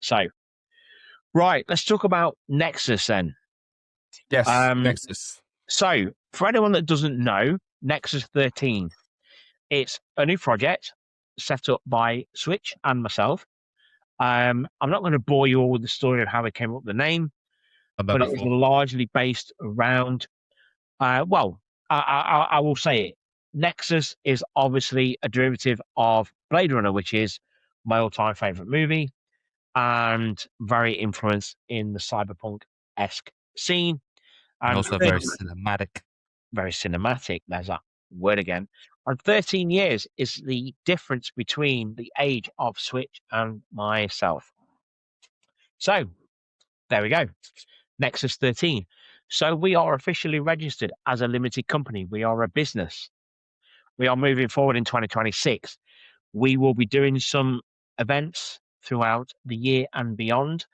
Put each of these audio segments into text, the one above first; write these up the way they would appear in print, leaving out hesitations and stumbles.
So, right, let's talk about Nexus then. Yes, Nexus. So, for anyone that doesn't know, Nexus 13, it's a new project set up by Switch and myself. I'm not going to bore you all with the story of how we came up with the name, but it was largely based around, well, I will say it. Nexus is obviously a derivative of Blade Runner, which is my all-time favorite movie and very influenced in the cyberpunk-esque scene. And also very cinematic. Very cinematic. There's that word again. And 13 years is the difference between the age of Switch and myself. So there we go. Nexus 13. So we are officially registered as a limited company. We are a business. We are moving forward in 2026. We will be doing some events throughout the year and beyond.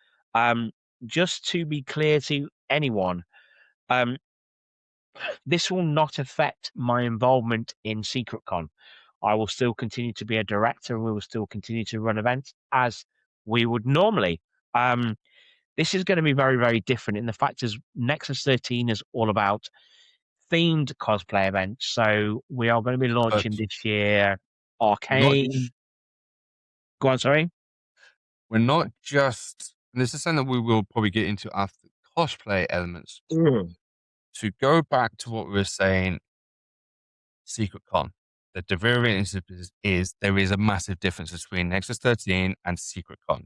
Just to be clear to anyone, this will not affect my involvement in SecretCon. I will still continue to be a director and we will still continue to run events as we would normally. This is going to be very, very different in the fact is Nexus 13 is all about themed cosplay events. So we are going to be launching this year Arcane. Go on, sorry. We're not just, and this is something that we will probably get into after cosplay elements. To go back to what we were saying, SecretCon, the derivative is there is a massive difference between Nexus 13 and SecretCon.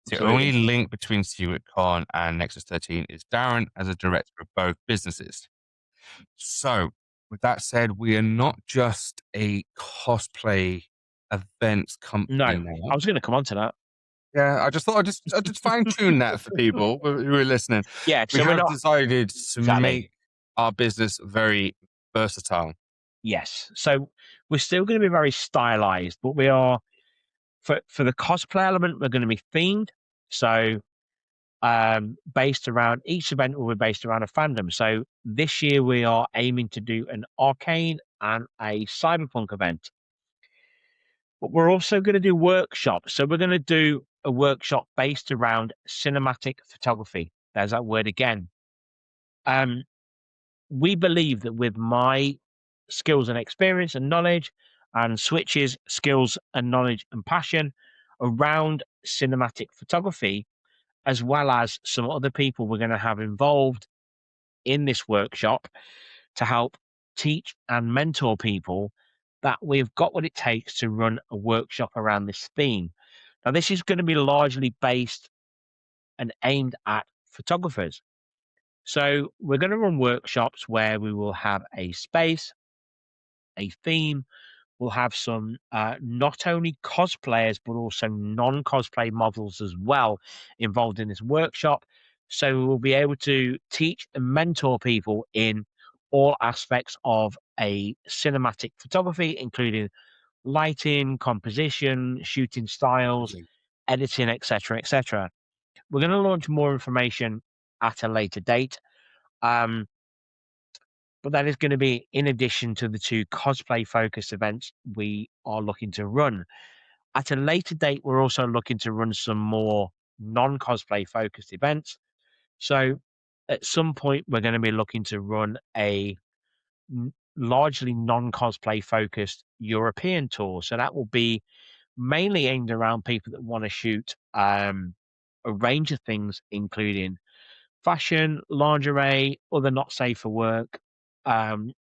The only link between SecretCon and Nexus 13 is Darren as a director of both businesses. So, with that said, we are not just a cosplay events company. No, now. I was going to come on to that. Yeah, I just thought I'd just fine tune that for people who are listening. Yeah, we have decided to make our business very versatile. Yes, so we're still going to be very stylized, but we are for the cosplay element. We're going to be themed. So, based around each event will be based around a fandom. So this year we are aiming to do an Arcane and a cyberpunk event. But we're also going to do workshops. So we're going to do a workshop based around cinematic photography. There's that word again. We believe that with my skills and experience and knowledge and Switch's skills and knowledge and passion around cinematic photography, as well as some other people we're going to have involved in this workshop to help teach and mentor people, that we've got what it takes to run a workshop around this theme. Now, this is going to be largely based and aimed at photographers. So we're going to run workshops where we will have a space, a theme. We'll have some not only cosplayers, but also non-cosplay models as well involved in this workshop. So we'll be able to teach and mentor people in all aspects of a cinematic photography, including lighting, composition, shooting styles, editing, etc., etc. We're going to launch more information at a later date. But that is going to be in addition to the 2 cosplay-focused events we are looking to run. At a later date, we're also looking to run some more non-cosplay-focused events. So at some point, we're going to be looking to run a largely non-cosplay-focused European tour. So that will be mainly aimed around people that want to shoot a range of things, including fashion, lingerie, other not safe for work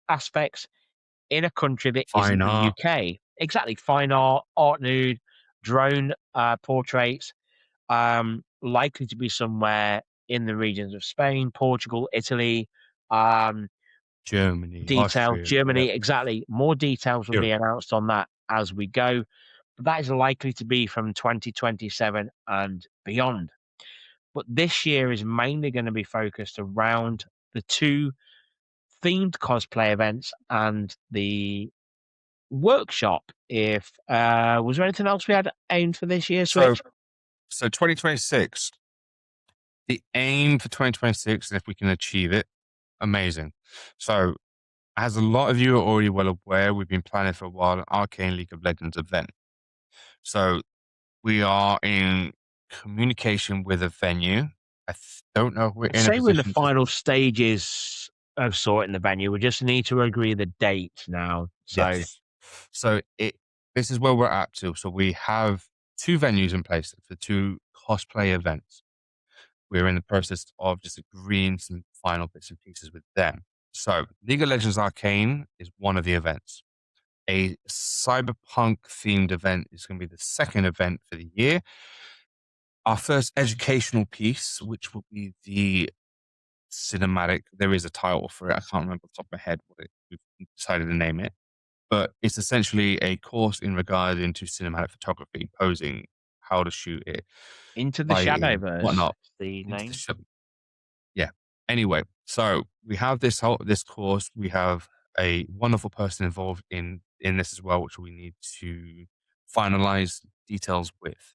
aspects in a country that isn't the UK. Exactly. Fine art, art nude, drone portraits, likely to be somewhere in the regions of Spain, Portugal, Italy, Germany, Austria, Germany. Yep. Exactly. More details will be announced on that as we go. But that is likely to be from 2027 and beyond. But this year is mainly going to be focused around the 2 themed cosplay events and the workshop. If was there anything else we had aimed for this year, Switch? So 2026, the aim for 2026, and if we can achieve it, amazing. So as a lot of you are already well aware, we've been planning for a while an Arcane League of Legends event. So we are in communication with a venue. Don't know if we're I'd in a say we're in the position to. final stages of sorting the venue. We just need to agree the date now. So Yes. So this is where we're at to. So we have two venues in place for two cosplay events. We're in the process of just agreeing some final bits and pieces with them. So League of Legends Arcane is one of the events. A cyberpunk themed event is going to be the second event for the year. Our first educational piece, which will be the cinematic, there is a title for it. I can't remember off the top of my head what we've decided to name it, but it's essentially a course in regard into cinematic photography, posing, how to shoot it, Into the lighting, Shadowverse, whatnot. the Into the name. show. Yeah. Anyway, so we have this course. We have a wonderful person involved in this as well, which we need to finalize details with.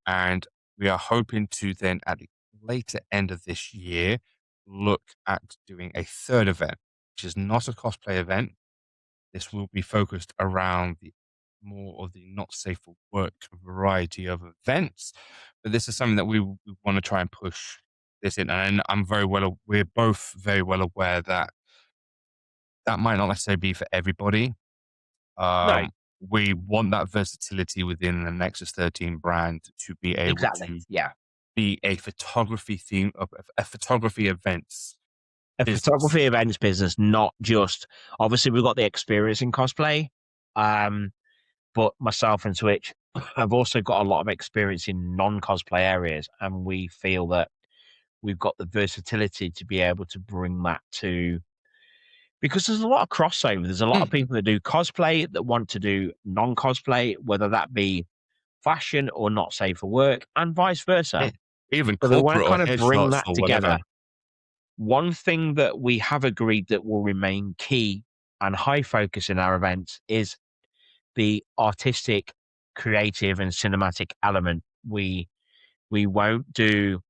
And we are hoping to then, at the later end of this year, look at doing a third event, which is not a cosplay event. This will be focused around the more of the not safe for work variety of events. But this is something that we want to try and push this in. And we're both very well aware that that might not necessarily be for everybody. No, Um, we want that versatility within the Nexus 13 brand to be able exactly. to Yeah. be a photography theme of a photography events A business. photography events business, not just obviously we've got the experience in cosplay. But myself and Switch have also got a lot of experience in non-cosplay areas, and we feel that we've got the versatility to be able to bring that to because there's a lot of crossover. There's a lot of Mm, people that do cosplay that want to do non-cosplay, whether that be fashion or not safe for work, and vice yeah. versa. Even So they want to corporate or kind of bring headshots that or whatever. together. One thing that we have agreed that will remain key and high focus in our events is the artistic, creative, and cinematic element. We won't do.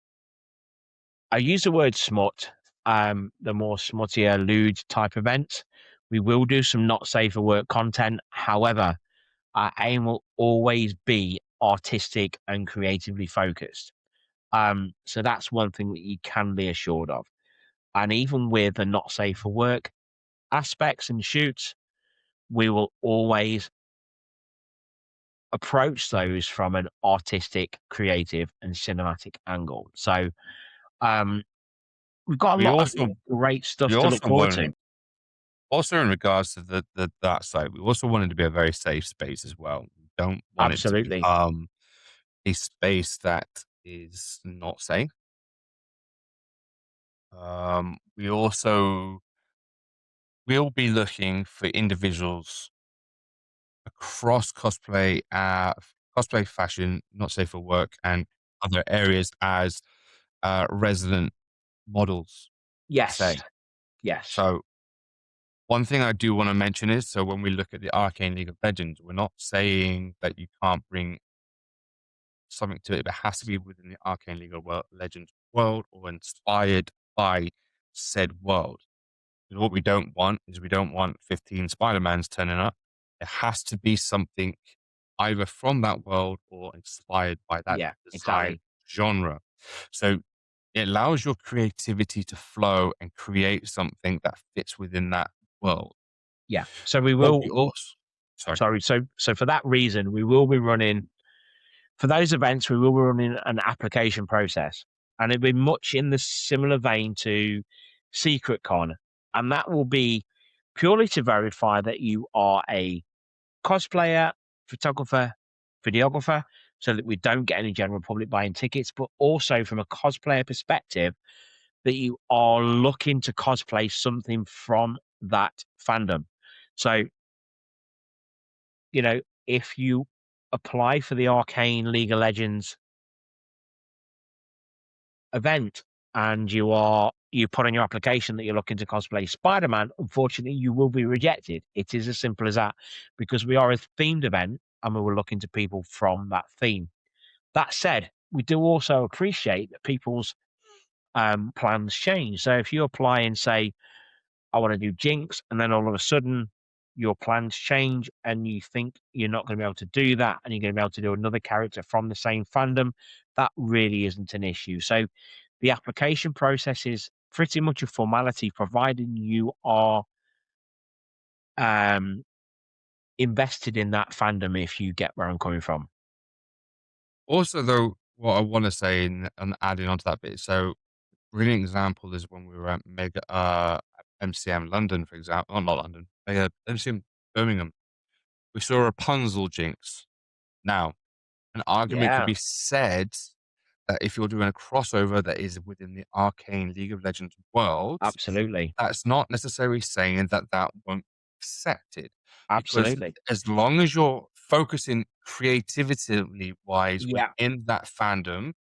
I use the word smut. The more smuttier, lewd type events. We will do some not safe for work content. However, our aim will always be artistic and creatively focused. So that's one thing that you can be assured of. And even with the not safe for work aspects and shoots, we will always approach those from an artistic, creative, and cinematic angle. So um, we've got a We lot of also great we stuff to look also forward to. want also in regards to that side, we also want it to be a very safe space as well. We don't want it to Absolutely. become a space that is not safe. We also will be looking for individuals across cosplay, fashion, not safe for work, and other areas as resident models per Yes. se. Yes. So one thing I do want to mention is, so when we look at the Arcane League of Legends, we're not saying that you can't bring something to it, but it has to be within the Arcane League of Legends world or inspired by said world. Because what we don't want is we don't want 15 Spider-Mans turning up. It has to be something either from that world or inspired by that Yeah, design exactly. genre. So it allows your creativity to flow and create something that fits within that world. Yeah. So we What we will also, sorry, sorry, so for that reason, we will be running for those events, we will be running an application process. And it'll be much in the similar vein to Secret Con. And that will be purely to verify that you are a cosplayer, photographer, videographer, so that we don't get any general public buying tickets, but also from a cosplayer perspective, that you are looking to cosplay something from that fandom. So, you know, if you apply for the Arcane League of Legends event and you put on your application that you're looking to cosplay Spider-Man, unfortunately you will be rejected. It is as simple as that because we are a themed event and we were looking to people from that theme. That said, we do also appreciate that people's plans change. So if you apply and say, I want to do Jinx, and then all of a sudden your plans change and you think you're not going to be able to do that and you're going to be able to do another character from the same fandom, that really isn't an issue. So the application process is pretty much a formality, providing you are um, invested in that fandom, if you get where I'm coming from. Also, though, what I want to say and adding on to that bit, so brilliant example is when we were at MCM London, for example, not London, MCM Birmingham. We saw a Rapunzel jinx. Now, an argument could Yeah, be said that if you're doing a crossover that is within the arcane League of Legends world, absolutely. that's not necessarily saying that that won't be accepted, because Absolutely. as long as you're focusing creatively wise Yeah. within that fandom,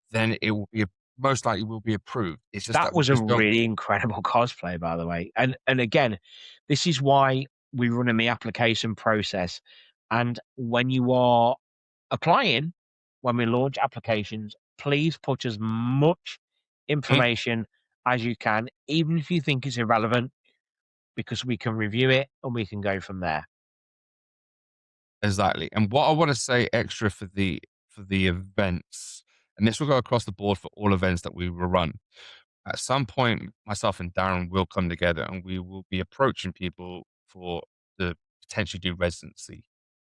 then it will be most likely will be approved. It's just That that we was a just don't. really incredible cosplay, by the way. And again, this is why we run in the application process. And when you are applying, when we launch applications, please put as much Mm, information as you can, even if you think it's irrelevant, because we can review it and we can go from there. exactly. And what I want to say extra for the events, and this will go across the board for all events that we will run. At some point, myself and Darren will come together and we will be approaching people for the potentially do residency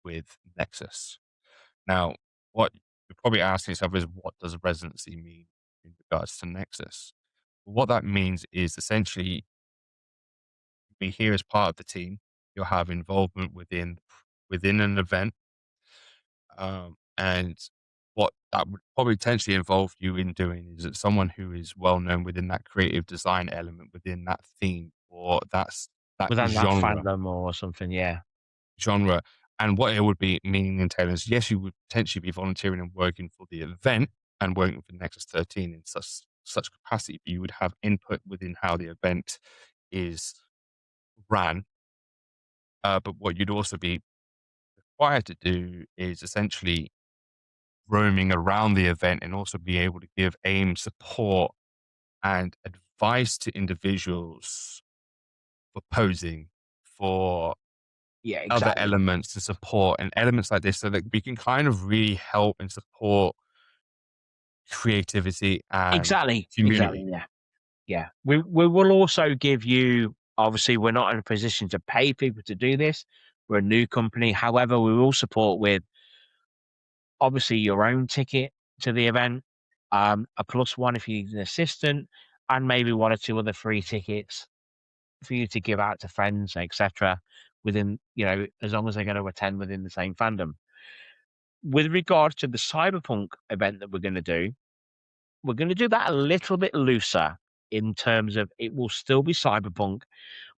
with Nexus. Now, what you're probably asking yourself is, what does residency mean in regards to Nexus? What that means is essentially be here as part of the team. You'll have involvement within an event, and what that would probably potentially involve you in doing is that someone who is well known within that creative design element, within that theme, or that Within that genre fandom or something, yeah. genre. And what it would be meaning entail is, yes, you would potentially be volunteering and working for the event and working for Nexus 13 in such capacity, but you would have input within how the event is ran. But what you'd also be required to do is essentially roaming around the event and also be able to give aim support and advice to individuals for posing, for Yeah, other exactly. elements to support and elements like this so that we can kind of really help and support creativity and Exactly. Exactly. community. Yeah. Yeah. We will also give you, obviously we're not in a position to pay people to do this. We're a new company. However, we will support with obviously your own ticket to the event, a plus one if you need an assistant, and maybe one or two other free tickets for you to give out to friends, etc. Within, as long as they're going to attend within the same fandom. With regards to the cyberpunk event that we're going to do that a little bit looser in terms of it will still be cyberpunk,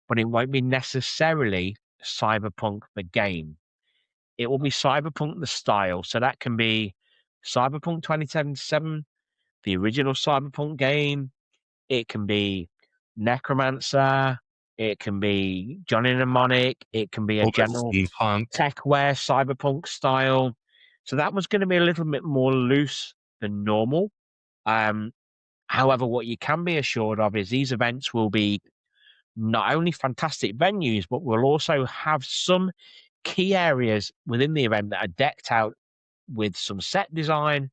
but it won't be necessarily cyberpunk the game. It will be cyberpunk the style. So that can be Cyberpunk 2077, the original cyberpunk game. It can be Necromancer. It can be Johnny Mnemonic. It can be a All that general steampunk. techwear cyberpunk style. So that was going to be a little bit more loose than normal. Um, However, what you can be assured of is these events will be not only fantastic venues, but we'll also have some key areas within the event that are decked out with some set design.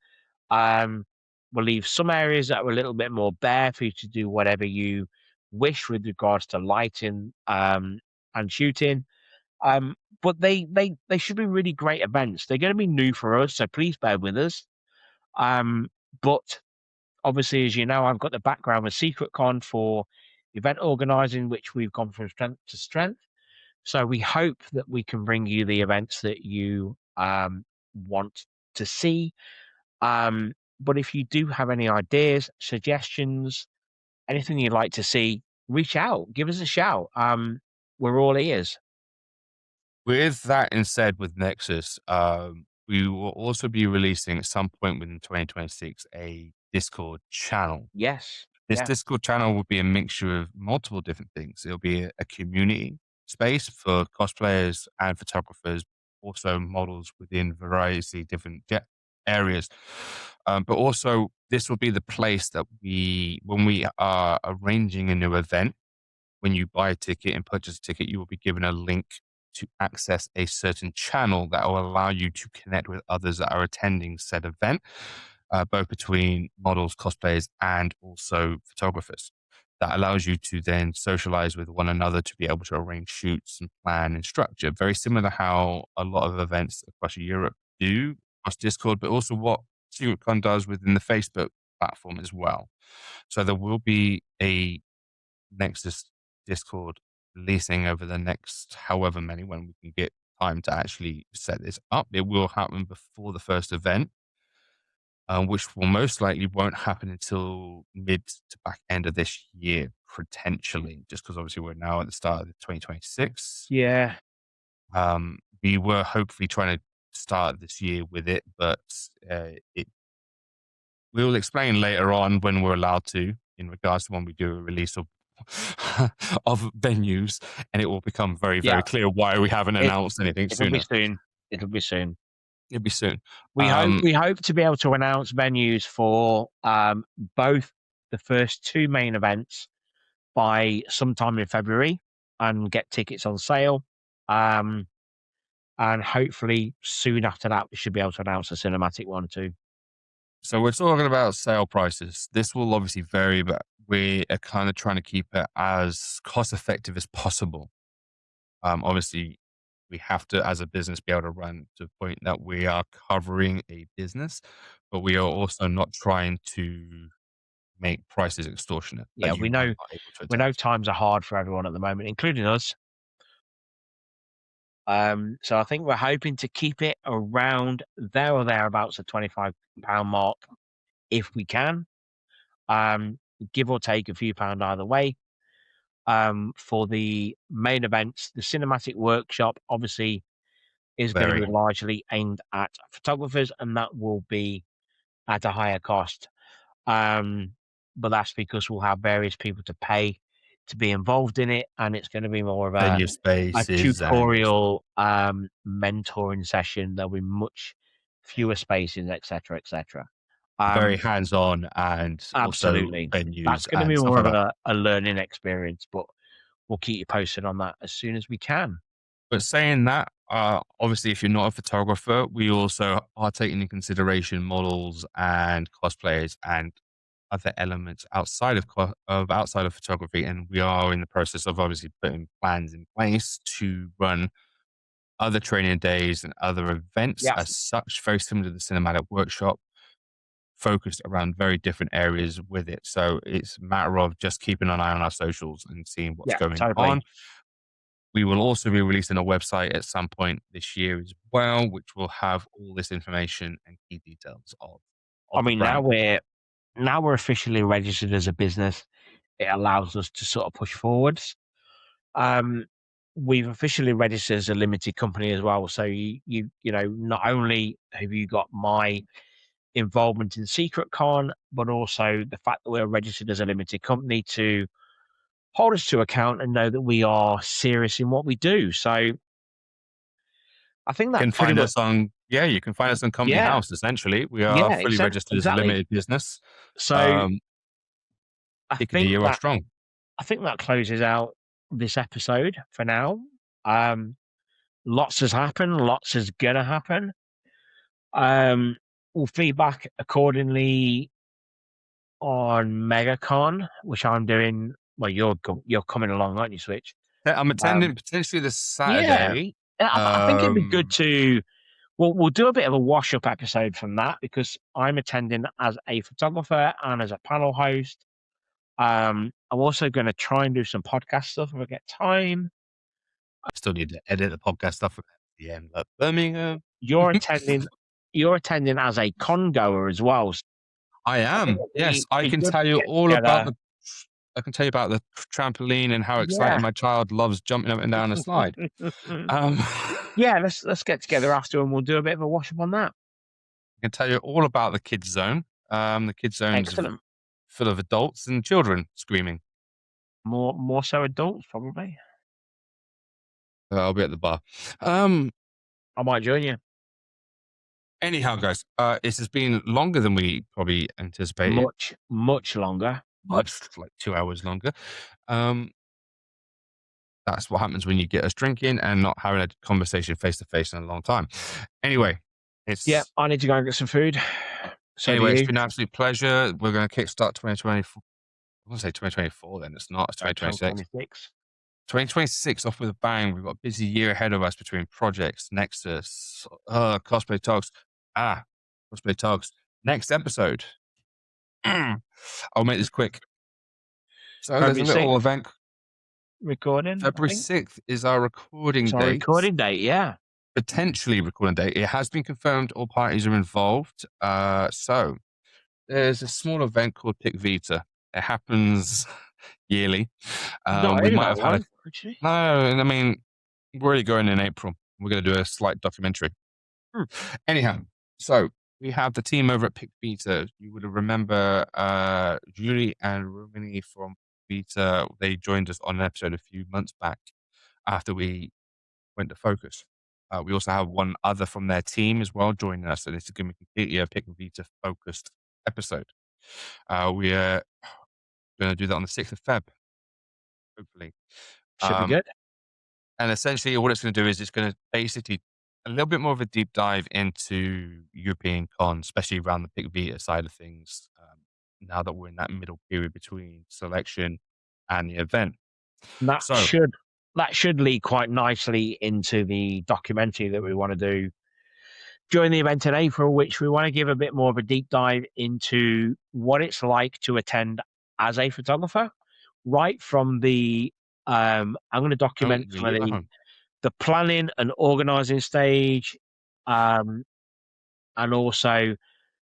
Um, we'll leave some areas that are a little bit more bare for you to do whatever you wish with regards to lighting and shooting. But they should be really great events. They're going to be new for us, so please bear with us. But obviously, as you know, I've got the background with SecretCon for event organizing, which we've gone from strength to strength. So we hope that we can bring you the events that you want to see. But if you do have any ideas, suggestions, anything you'd like to see, reach out, give us a shout. We're all ears. With that and said, with Nexus, we will also be releasing at some point within 2026 a Discord channel. Yes. This Yeah. Discord channel will be a mixture of multiple different things. It'll be a community space for cosplayers and photographers, also models within variety different areas. But also, this will be the place that when we are arranging a new event, when you buy a ticket and purchase a ticket, you will be given a link to access a certain channel that will allow you to connect with others that are attending said event, both between models, cosplayers, and also photographers. That allows you to then socialize with one another to be able to arrange shoots and plan and structure. Very similar to how a lot of events across Europe do across Discord, but also what SecretCon does within the Facebook platform as well. So there will be a Nexus Discord releasing over the next however many, when we can get time to actually set this up. It will happen before the first event, which will most likely won't happen until mid to back end of this year, potentially, just because obviously we're now at the start of 2026. Yeah. We were hopefully trying to start this year with it, but we'll explain later on when we're allowed to, in regards to when we do a release of of venues, and it will become very, Yeah. very clear why we haven't It announced anything it'll be sooner. soon. It'll be soon. It'll be soon. We hope to be able to announce venues for both the first two main events by sometime in February and get tickets on sale. And hopefully soon after that we should be able to announce a cinematic one too. So we're talking about sale prices. This will obviously vary, but we are kind of trying to keep it as cost effective as possible. Obviously, we have to, as a business, be able to run to the point that we are covering a business, but we are also not trying to make prices extortionate Yeah, that you are not able to we know attend. times are hard for everyone at the moment, including us. So I think we're hoping to keep it around there or thereabouts the £25 mark if we can. Give or take a few pound either way. For the main events, the cinematic workshop obviously is going to be Very, largely aimed at photographers, and that will be at a higher cost. But that's because we'll have various people to pay to be involved in it, and it's going to be more of venue a spaces and tutorial mentoring session. There'll be much fewer spaces, etc., etc. very Um, hands-on, and also absolutely, that's venues going to be and stuff more like of that. a learning experience, but we'll keep you posted on that as soon as we can. But saying that, obviously, if you're not a photographer, we also are taking into consideration models and cosplayers and other elements outside of outside of photography, and we are in the process of obviously putting plans in place to run other training days and other events Yeah, as such, very similar to the cinematic workshop, focused around very different areas with it. So it's a matter of just keeping an eye on our socials and seeing what's yeah, going on. totally. We will also be releasing a website at some point this year as well, which will have all this information and key details I of the mean, brand. now we're officially registered as a business. It allows us to sort of push forwards. Um, we've officially registered as a limited company as well. So you know, not only have you got my involvement in Secret Con, but also the fact that we're registered as a limited company to hold us to account and know that we are serious in what we do. So I think You that can pretty find much, us on, yeah, you can find us on Company yeah, House. Essentially, we are yeah, fully registered as a exactly. limited business, So um, I kicking the think year off that strong. I think that closes out this episode for now. Um, Lots has happened, lots is gonna happen. We'll feedback accordingly on MegaCon, which I'm doing. Well, you're coming along, aren't you, Switch? Yeah, I'm attending Um, potentially this yeah, Saturday. I think it'd be good to. We'll do a bit of a wash up episode from that because I'm attending as a photographer and as a panel host. I'm also going to try and do some podcast stuff if I get time. Still need to edit the podcast stuff at the end, but Birmingham. You're attending. You're attending as a con goer as well. So I I think am. it'd Yes, I be can good tell to you get all about together. the. I can tell you about the trampoline and how excited Yeah. my child loves jumping up and down the slide. Um, Yeah, let's get together after and we'll do a bit of a wash up on that. I can tell you all about the kids zone. The kids zone's Excellent. full of adults and children screaming. More so adults probably. I'll be at the bar. Um, I might join you. Anyhow, guys, this has been longer than we probably anticipated. Much longer. Much like 2 hours longer. Um, That's what happens when you get us drinking and not having a conversation face to face in a long time. Anyway, Yeah, I need to go and get some food. So do it's you. been an absolute pleasure. We're going to kickstart 2024. I want to say 2024 then. It's not. It's 2026. 2026. 2026 off with a bang. We've got a busy year ahead of us between projects, Nexus, Cosplay Talks. Cosplay Talks. Next episode. I'll make this quick. So there's a February little 6th event. recording, I February think. 6th is our recording It's our date. recording date, yeah. Potentially recording date. It has been confirmed all parties are involved. So there's a small event called Pick Vita. It happens yearly. Not We heard might about have had one, actually. no, I mean, we're already going in April. We're going to do a slight documentary. Anyhow, so we have the team over at Pick Vita. You would remember Julie and Rumini from Vita. They joined us on an episode a few months back after we went to Focus. We also have one other from their team as well joining us. So this is going to be completely a Pick Vita focused episode. We are going to do that on the 6th of Feb, hopefully. Should be good. And essentially, what it's going to do is it's going to basically a little bit more of a deep dive into European cons, especially around the Pick Vita side of things. Now that we're in that middle period between selection and the event, That so should lead quite nicely into the documentary that we want to do during the event in April, which we want to give a bit more of a deep dive into what it's like to attend as a photographer, right from the I'm going to document some of the planning and organizing stage, and also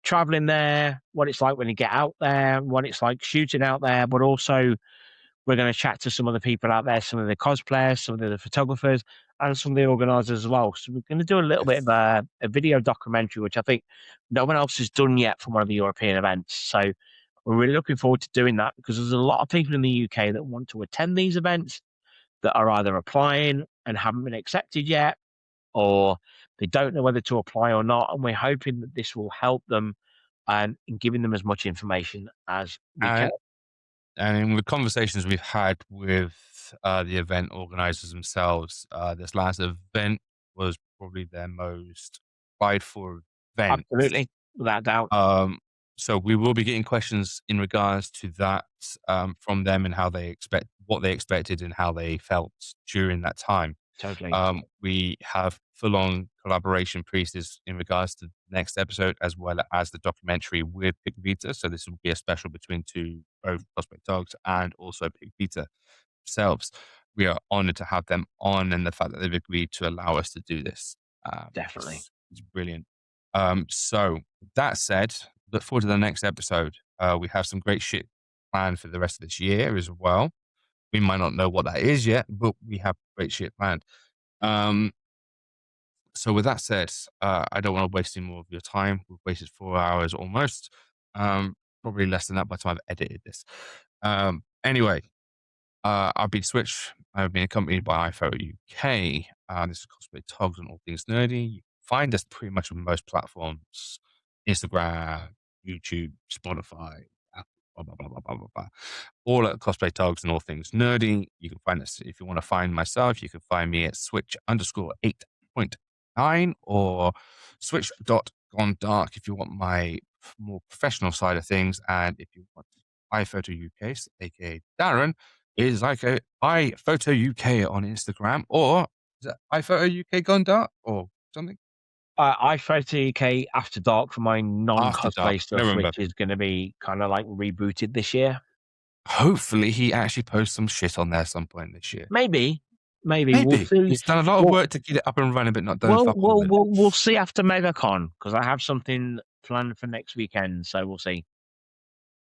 traveling there, what it's like when you get out there, what it's like shooting out there, but also we're going to chat to some of the people out there, some of the cosplayers, some of the photographers, and some of the organizers as well. So we're going to do a little bit of a video documentary, which I think no one else has done yet for one of the European events. So we're really looking forward to doing that because there's a lot of people in the UK that want to attend these events that are either applying and haven't been accepted yet, or they don't know whether to apply or not. And we're hoping that this will help them in giving them as much information as we can. And in the conversations we've had with the event organizers themselves, this last event was probably their most applied for event. Absolutely, without doubt. So we will be getting questions in regards to that from them and how they what they expected and how they felt during that time. Totally. We have full-on collaboration pieces in regards to the next episode, as well as the documentary with Pick Vita. So this will be a special between both Cosplay Dogs and also Pick Vita themselves. We are honored to have them on, and the fact that they've agreed to allow us to do this. Definitely. It's brilliant. So that said, look forward to the next episode. We have some great shit planned for the rest of this year as well. We might not know what that is yet, but we have great shit planned. So with that said, I don't want to waste any more of your time. We've wasted 4 hours almost. Probably less than that by the time I've edited this. Anyway, I've been Switch. I've been accompanied by iPhotoUK. This is Cosplay Togs and all things nerdy. You can find us pretty much on most platforms: Instagram, YouTube, Spotify, Apple, blah blah blah blah blah blah blah. All at Cosplay Togs and all things nerdy. You can find us if you want to find myself. You can find me at Switch_8.9 or Switch.GoneDark if you want my more professional side of things, and if you want iPhotoUK, aka Darren, is like iPhotoUK on Instagram, or is it iPhotoUK Gone Dark or something? iPhotoUK After Dark for my After Dark. non-cosplay stuff, which is going to be kind of like rebooted this year. Hopefully, he actually posts some shit on there some point this year. Maybe. We'll see. He's done a lot of work to get it up and running, but not done fuck all with it. We'll see after MegaCon because I have something planned for next weekend, so we'll see.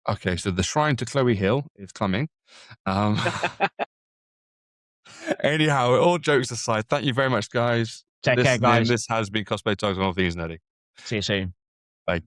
Okay, so the Shrine to Chloe Hill is coming. Anyhow, all jokes aside, thank you very much, guys. Take care, guys. This has been Cosplay Talks on All Things Nerdy. See you soon. Bye.